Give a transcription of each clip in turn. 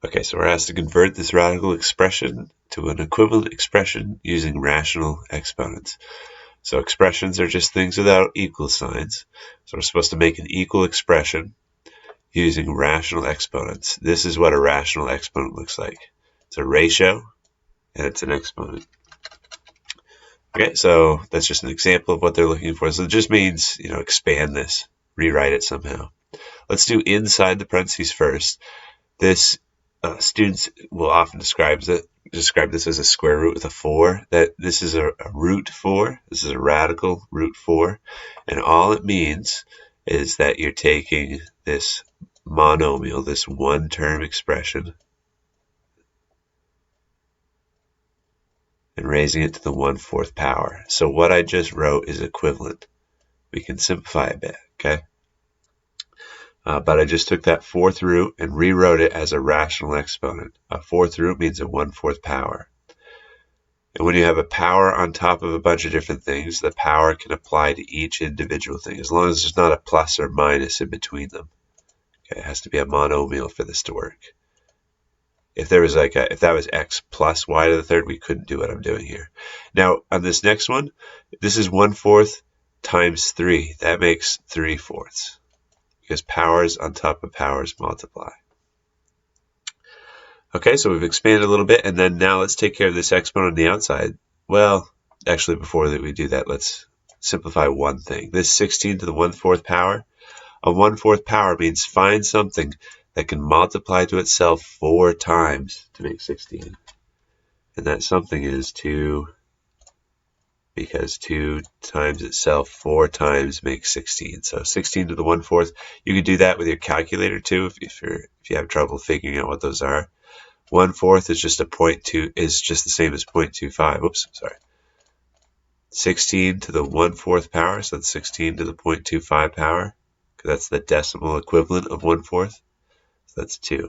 Okay, so we're asked to convert this radical expression to an equivalent expression using rational exponents. So expressions are just things without equal signs. So we're supposed to make an equal expression using rational exponents. This is what a rational exponent looks like. It's a ratio, and it's an exponent. Okay, so that's just an example of what they're looking for. So it just means, expand this, rewrite it somehow. Let's do inside the parentheses first. This students will often describe this as a square root with a 4. That this is a root 4. This is a radical root 4, and all it means is that you're taking this monomial, this one-term expression, and raising it to the 1/4 power. So what I just wrote is equivalent. We can simplify a bit, okay? But I just took that 4th root and rewrote it as a rational exponent. A 4th root means a 1/4 power. And when you have a power on top of a bunch of different things, the power can apply to each individual thing, as long as there's not a plus or minus in between them. Okay, it has to be a monomial for this to work. If there was if that was x plus y to the 3rd, we couldn't do what I'm doing here. Now, on this next one, this is 1/4 times 3. That makes 3/4. Because powers on top of powers multiply. Okay, so we've expanded a little bit, and then now let's take care of this exponent on the outside. Well, actually, before we do that, let's simplify one thing. This 16 to the 1/4 power, a 1/4 power means find something that can multiply to itself 4 times to make 16. And that something is 2, because 2 times itself 4 times makes 16. So 16 to the 1/4. You could do that with your calculator too if you have trouble figuring out what those are. 1/4 is just the same as 0.25. Oops, sorry. 16 to the 1/4 power, so that's 16 to the 0.25 power, because that's the decimal equivalent of 1/4. So that's 2.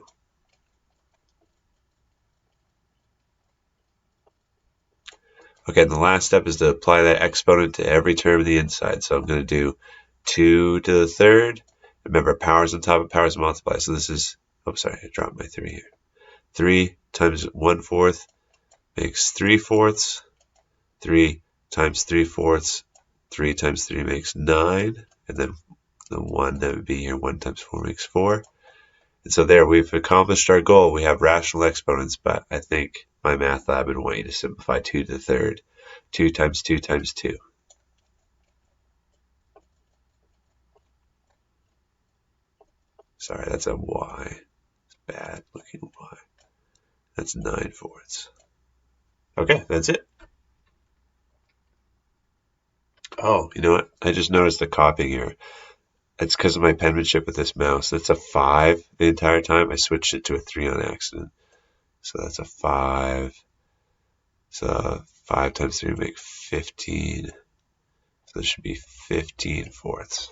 Okay, and the last step is to apply that exponent to every term of the inside. So I'm going to do 2 to the 3rd. Remember, powers on top of powers multiply. So this is, oops, sorry, I dropped my 3 here. 3 times 1/4 makes 3/4. 3 times 3/4. 3 times 3 makes 9. And then the 1 that would be here, 1 times 4 makes 4. And so there, we've accomplished our goal. We have rational exponents, but I think my math lab would want you to simplify 2 to the 3rd. 2 times 2 times 2. Sorry, that's a y. It's bad looking y. That's 9/4. Okay, that's it. Oh, you know what? I just noticed a copying error. It's because of my penmanship with this mouse. It's a 5 the entire time. I switched it to a 3 on accident. So that's a 5. So 5 times 3 make 15. So it should be 15/4.